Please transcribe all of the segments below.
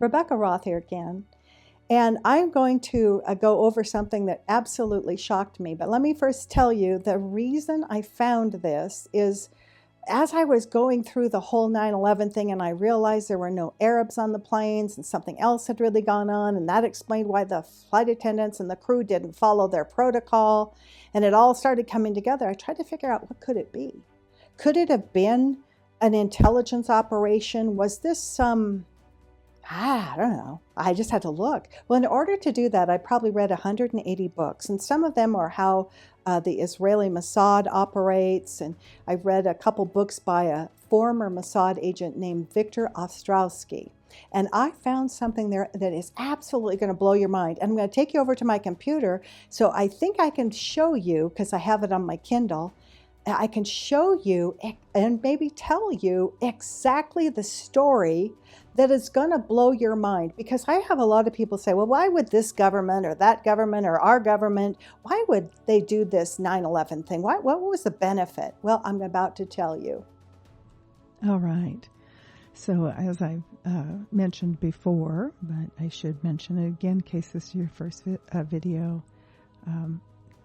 Rebekah Roth here again, and I'm going to go over something that absolutely shocked me. But let me first tell you the reason I found this is as I was going through the whole 9/11 thing and I realized there were no Arabs on the planes and something else had really gone on, and that explained why the flight attendants and the crew didn't follow their protocol, and it all started coming together. I tried to figure out, what could it be? Could it have been an intelligence operation? Was this some, I don't know. I just had to look. Well, in order to do that, I probably read 180 books, and some of them are how the Israeli Mossad operates, and I read a couple books by a former Mossad agent named Viktor Ostrowski. And I found something there that is absolutely going to blow your mind. And I'm going to take you over to my computer, so I think I can show you, because I have it on my Kindle, I can show you and maybe tell you exactly the story that is going to blow your mind. Because I have a lot of people say, well, why would this government or that government or our government, why would they do this 9/11 thing? What was the benefit? Well, I'm about to tell you. All right. So as I mentioned before, but I should mention it again in case this is your first video,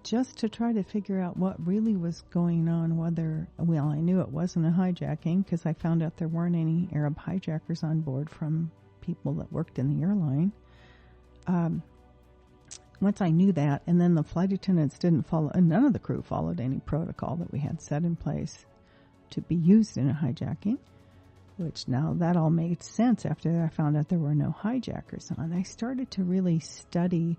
just to try to figure out what really was going on, well, I knew it wasn't a hijacking because I found out there weren't any Arab hijackers on board from people that worked in the airline. Once I knew that, and then the flight attendants didn't follow, and none of the crew followed any protocol that we had set in place to be used in a hijacking, which now that all made sense after I found out there were no hijackers on. I started to really study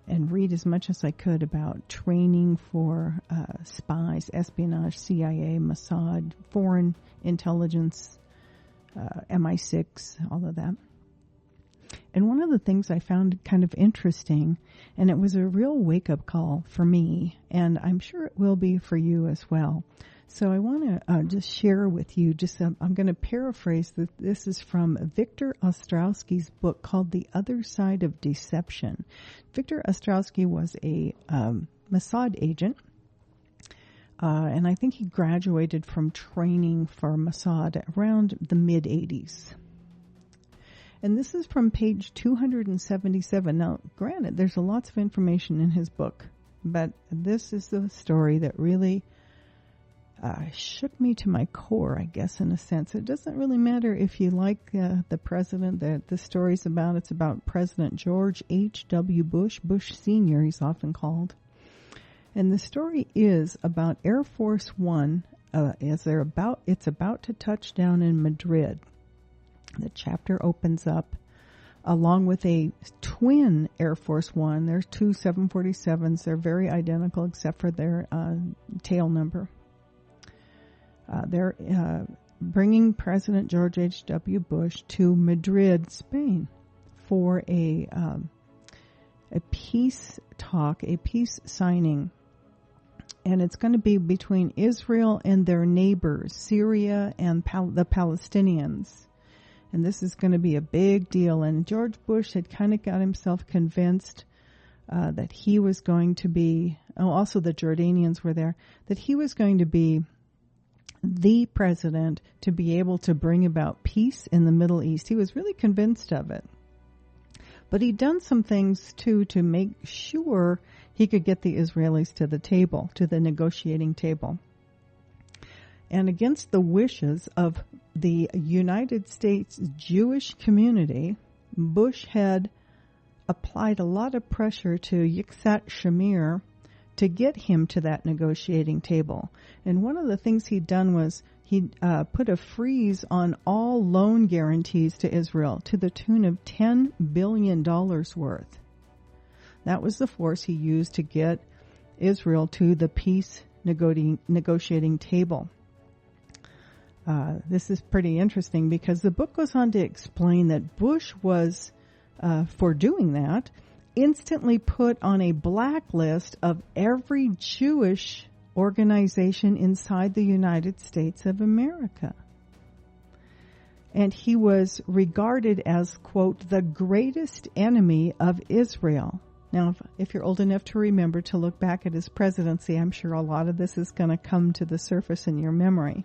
and read as much as I could about training for spies, espionage, CIA, Mossad, foreign intelligence, MI6, all of that. And one of the things I found kind of interesting, and it was a real wake-up call for me, and I'm sure it will be for you as well. So I want to just share with you, I'm going to paraphrase this. This is from Viktor Ostrowski's book called The Other Side of Deception. Viktor Ostrowski was a Mossad agent, and I think he graduated from training for Mossad around the mid-'80s. And this is from page 277. Now, granted, there's lots of information in his book, but this is the story that really shook me to my core, I guess, in a sense. It doesn't really matter if you like the president that the story's about. It's about President George H.W. Bush, Bush Sr., he's often called. And the story is about Air Force One as it's about to touch down in Madrid. The chapter opens up along with a twin Air Force One. There's two 747s. They're very identical except for their tail number. They're bringing President George H.W. Bush to Madrid, Spain, for a peace talk, a peace signing. And it's going to be between Israel and their neighbors, Syria and the Palestinians. And this is going to be a big deal. And George Bush had kind of got himself convinced that he was going to be, also the Jordanians were there, that he was going to be the president to be able to bring about peace in the Middle East. He was really convinced of it. But he'd done some things, too, to make sure he could get the Israelis to the table, to the negotiating table. And against the wishes of the United States Jewish community, Bush had applied a lot of pressure to Yitzhak Shamir to get him to that negotiating table. And one of the things he'd done was he put a freeze on all loan guarantees to Israel to the tune of $10 billion worth. That was the force he used to get Israel to the peace negotiating table. This is pretty interesting because the book goes on to explain that Bush was, for doing that, instantly put on a blacklist of every Jewish organization inside the United States of America. And he was regarded as, quote, the greatest enemy of Israel. Now, if you're old enough to remember to look back at his presidency, I'm sure a lot of this is going to come to the surface in your memory.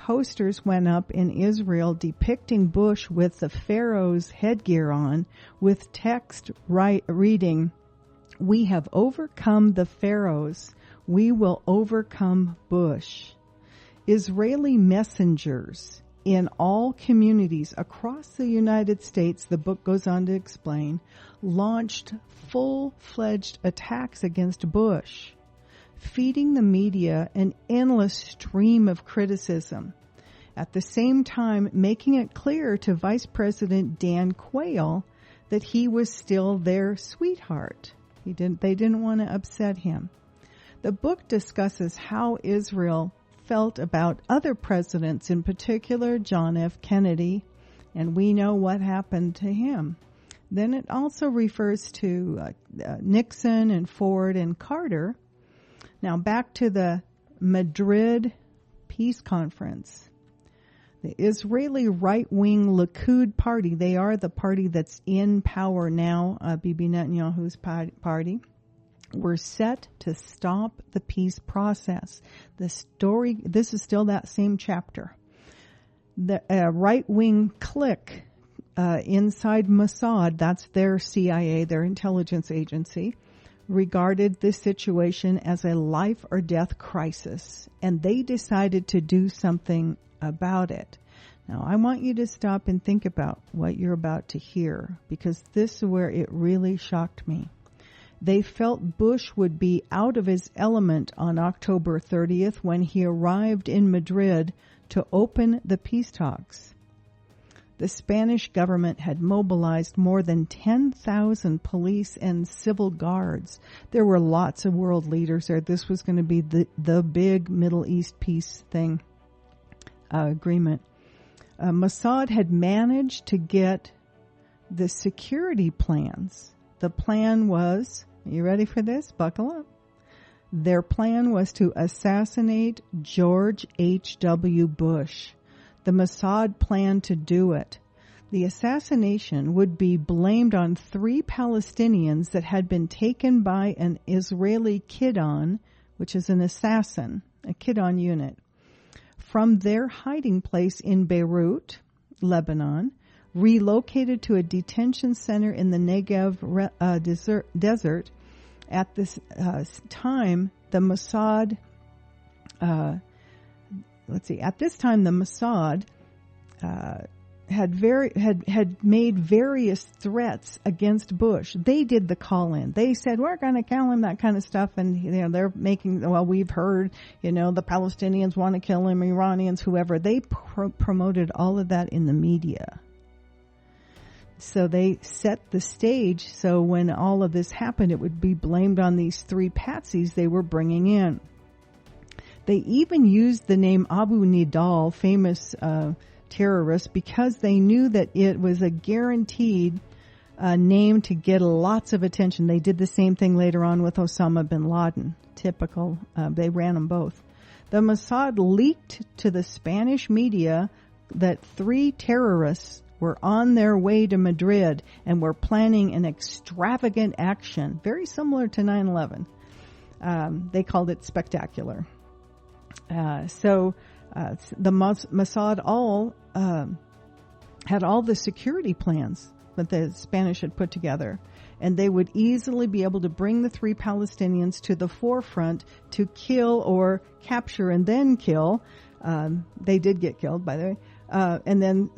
posters went up in Israel depicting Bush with the Pharaoh's headgear on, with text reading, "We have overcome the Pharaohs. We will overcome Bush." Israeli messengers in all communities across the United States, the book goes on to explain, launched full-fledged attacks against Bush, feeding the media an endless stream of criticism. At the same time, making it clear to Vice President Dan Quayle that he was still their sweetheart. They didn't want to upset him. The book discusses how Israel felt about other presidents, in particular John F. Kennedy, and we know what happened to him. Then it also refers to Nixon and Ford and Carter. Now back to the Madrid Peace Conference. The Israeli right-wing Likud party, they are the party that's in power now, Bibi Netanyahu's party, were set to stop the peace process. This is still that same chapter. The right-wing clique inside Mossad, that's their CIA, their intelligence agency, regarded this situation as a life or death crisis, and they decided to do something about it. Now, I want you to stop and think about what you're about to hear, because this is where it really shocked me. They felt Bush would be out of his element on October 30th when he arrived in Madrid to open the peace talks. The Spanish government had mobilized more than 10,000 police and civil guards. There were lots of world leaders there. This was going to be the big Middle East peace thing, agreement. Mossad had managed to get the security plans. The plan was, are you ready for this? Buckle up. Their plan was to assassinate George H.W. Bush. The Mossad planned to do it. The assassination would be blamed on 3 Palestinians that had been taken by an Israeli Kidon, which is an assassin, a Kidon unit, from their hiding place in Beirut, Lebanon, relocated to a detention center in the Negev desert. At this time, the Mossad, had made various threats against Bush. They did the call-in. They said, we're going to kill him, that kind of stuff. And, they're making, we've heard, the Palestinians want to kill him, Iranians, whoever. They promoted all of that in the media. So they set the stage so when all of this happened, it would be blamed on these 3 patsies they were bringing in. They even used the name Abu Nidal, famous terrorist, because they knew that it was a guaranteed name to get lots of attention. They did the same thing later on with Osama bin Laden. Typical. They ran them both. The Mossad leaked to the Spanish media that 3 terrorists were on their way to Madrid and were planning an extravagant action, very similar to 9/11. They called it spectacular. So the Mossad had all the security plans that the Spanish had put together, and they would easily be able to bring the 3 Palestinians to the forefront to kill or capture and then kill. They did get killed, by the way. And then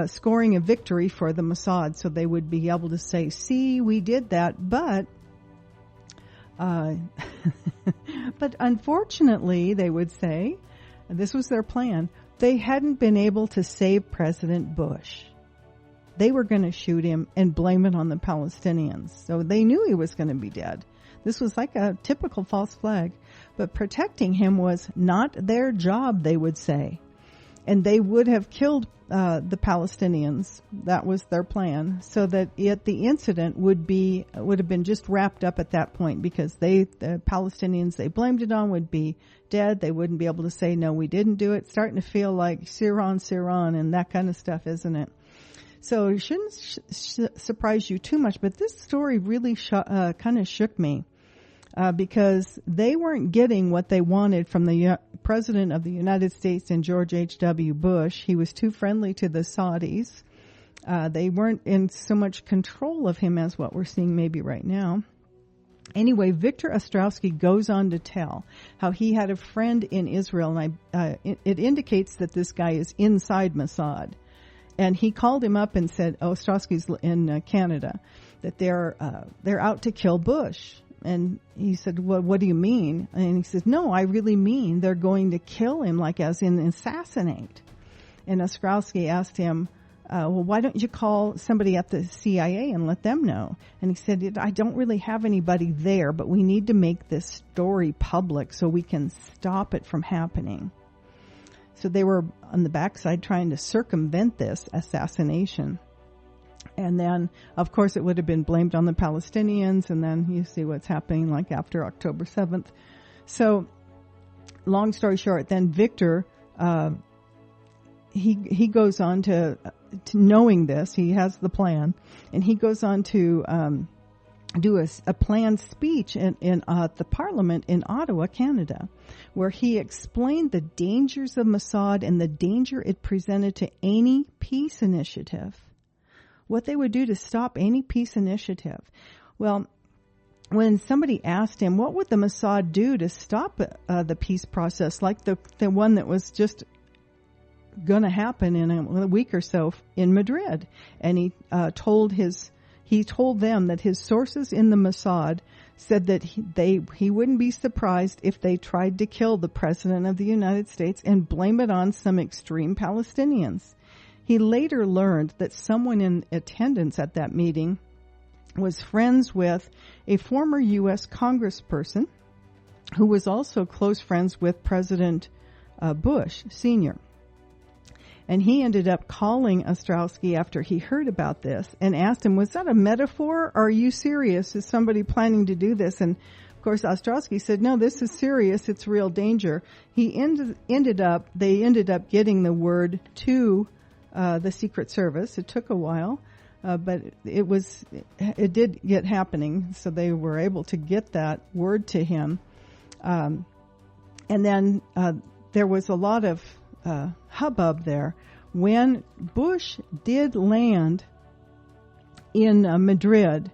scoring a victory for the Mossad, so they would be able to say, see, we did that, but unfortunately, they would say, and this was their plan, they hadn't been able to save President Bush. They were going to shoot him and blame it on the Palestinians. So they knew he was going to be dead. This was like a typical false flag. But protecting him was not their job, they would say. And they would have killed the Palestinians. That was their plan, so that the incident would have been just wrapped up at that point, because the Palestinians they blamed it on would be dead. They wouldn't be able to say, no, we didn't do it. Starting to feel like Siran and that kind of stuff, isn't it? So it shouldn't surprise you too much, but this story really kind of shook me. Because they weren't getting what they wanted from the President of the United States and George H.W. Bush. He was too friendly to the Saudis. They weren't in so much control of him as what we're seeing maybe right now. Anyway, Victor Ostrowski goes on to tell how he had a friend in Israel, and it indicates that this guy is inside Mossad. And he called him up and said, Ostrowski's in Canada, that they're out to kill Bush. And he said, well, what do you mean? And he says, no, I really mean they're going to kill him, like as in assassinate. And Ostrowski asked him, well, why don't you call somebody at the CIA and let them know? And he said, I don't really have anybody there, but we need to make this story public so we can stop it from happening. So they were on the backside trying to circumvent this assassination. And then, of course, it would have been blamed on the Palestinians, and then you see what's happening like after October 7th. So, long story short, then Victor, he goes on to knowing this, he has the plan, and he goes on to do a planned speech in the Parliament in Ottawa, Canada, where he explained the dangers of Mossad and the danger it presented to any peace initiative. What they would do to stop any peace initiative. Well, when somebody asked him, what would the Mossad do to stop the peace process, like the one that was just going to happen in a week or so in Madrid? And he told them that his sources in the Mossad said that he wouldn't be surprised if they tried to kill the President of the United States and blame it on some extreme Palestinians. He later learned that someone in attendance at that meeting was friends with a former U.S. congressperson who was also close friends with President Bush Sr. And he ended up calling Ostrowski after he heard about this and asked him, was that a metaphor? Or are you serious? Is somebody planning to do this? And of course, Ostrowski said, no, this is serious. It's real danger. They ended up getting the word to the Secret Service. It took a while, but it did get happening. So they were able to get that word to him. And then there was a lot of hubbub there when Bush did land in Madrid.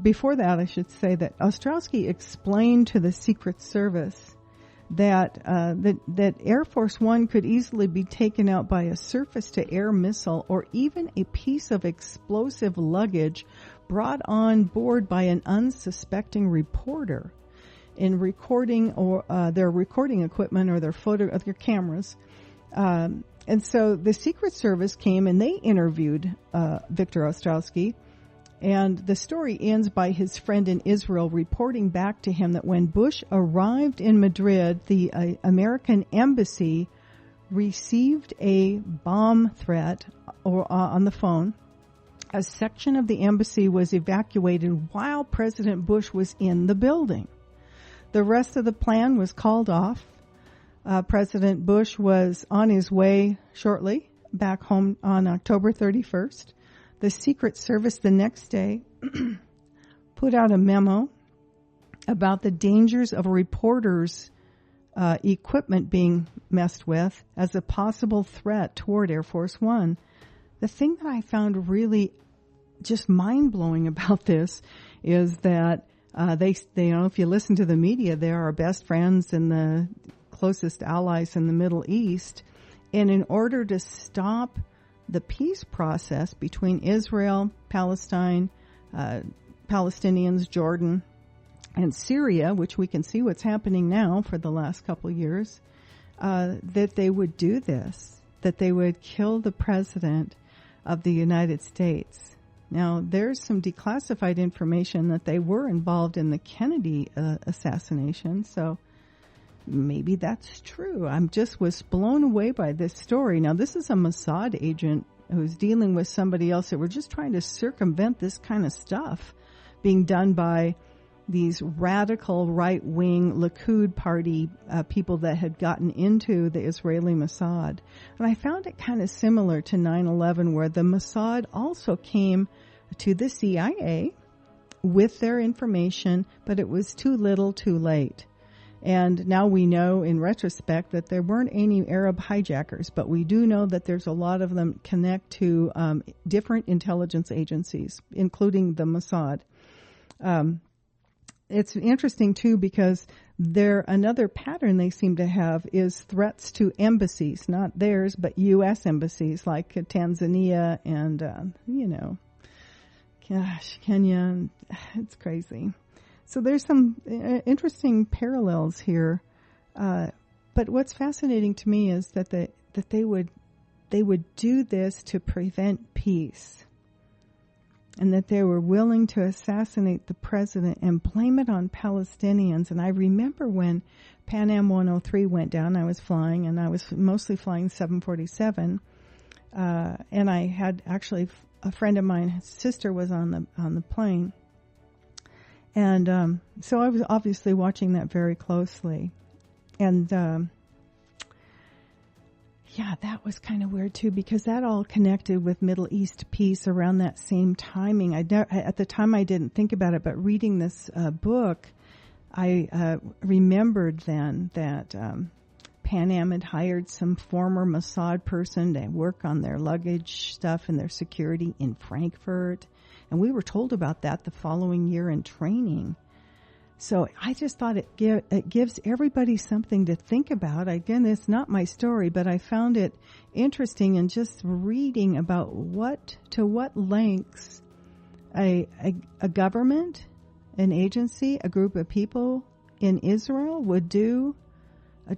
Before that, I should say that Ostrowski explained to the Secret Service that Air Force One could easily be taken out by a surface-to-air missile or even a piece of explosive luggage brought on board by an unsuspecting reporter in recording or their recording equipment or their cameras. And so the Secret Service came and they interviewed Victor Ostrowski. And the story ends by his friend in Israel reporting back to him that when Bush arrived in Madrid, the American embassy received a bomb threat on the phone. A section of the embassy was evacuated while President Bush was in the building. The rest of the plan was called off. President Bush was on his way shortly back home on October 31st. The Secret Service the next day put out a memo about the dangers of reporters' equipment being messed with as a possible threat toward Air Force One. The thing that I found really just mind-blowing about this is that they, if you listen to the media, they are our best friends and the closest allies in the Middle East. And in order to stop the peace process between Israel, Palestine, Palestinians, Jordan, and Syria, which we can see what's happening now for the last couple of years, that they would do this, that they would kill the President of the United States. Now, there's some declassified information that they were involved in the Kennedy assassination, so maybe that's true. Was blown away by this story. Now, this is a Mossad agent who's dealing with somebody else that were just trying to circumvent this kind of stuff being done by these radical right-wing Likud party people that had gotten into the Israeli Mossad. And I found it kind of similar to 9/11, where the Mossad also came to the CIA with their information, but it was too little too late. And now we know in retrospect that there weren't any Arab hijackers, but we do know that there's a lot of them connect to different intelligence agencies, including the Mossad. It's interesting, too, because another pattern they seem to have is threats to embassies, not theirs, but U.S. embassies like Tanzania and, Kenya. It's crazy. So there's some interesting parallels here. But what's fascinating to me is that they would do this to prevent peace, and that they were willing to assassinate the president and blame it on Palestinians. And I remember when Pan Am 103 went down, I was flying, and I was mostly flying 747. And I had actually a friend of mine, his sister was on the plane. And so I was obviously watching that very closely. And that was kind of weird too, because that all connected with Middle East peace around that same timing. At the time I didn't think about it, but reading this book, I remembered then that Pan Am had hired some former Mossad person to work on their luggage stuff and their security in Frankfurt. And we were told about that the following year in training. So I just thought it gives everybody something to think about. Again, it's not my story, but I found it interesting in just reading about what lengths a government, an agency, a group of people in Israel would do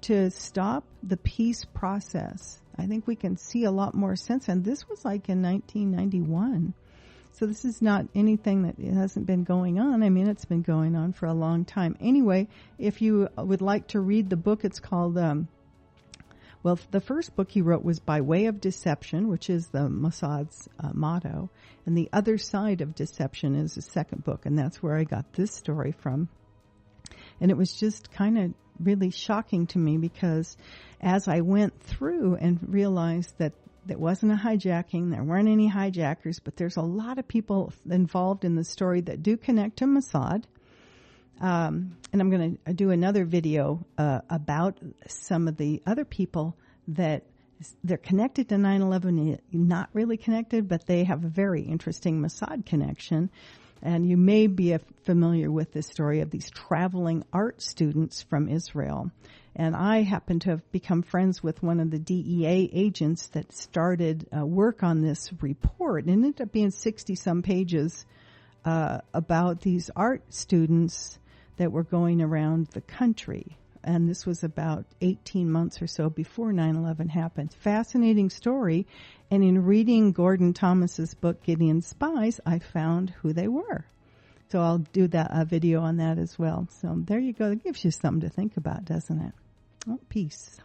to stop the peace process. I think we can see a lot more sense. And this was like in 1991. So this is not anything that hasn't been going on. I mean, it's been going on for a long time. Anyway, if you would like to read the book, it's called, the first book he wrote was By Way of Deception, which is the Mossad's motto. And The Other Side of Deception is the second book, and that's where I got this story from. And it was just kind of really shocking to me, because as I went through and realized that it wasn't a hijacking, there weren't any hijackers, but there's a lot of people involved in the story that do connect to Mossad. And I'm going to do another video about some of the other people that they're connected to 9/11, not really connected, but they have a very interesting Mossad connection. And you may be familiar with this story of these traveling art students from Israel. And I happen to have become friends with one of the DEA agents that started work on this report. And it ended up being 60-some pages about these art students that were going around the country. And this was about 18 months or so before 9/11 happened. Fascinating story. And in reading Gordon Thomas's book, Gideon's Spies, I found who they were. So I'll do a video on that as well. So there you go. It gives you something to think about, doesn't it? Oh, peace.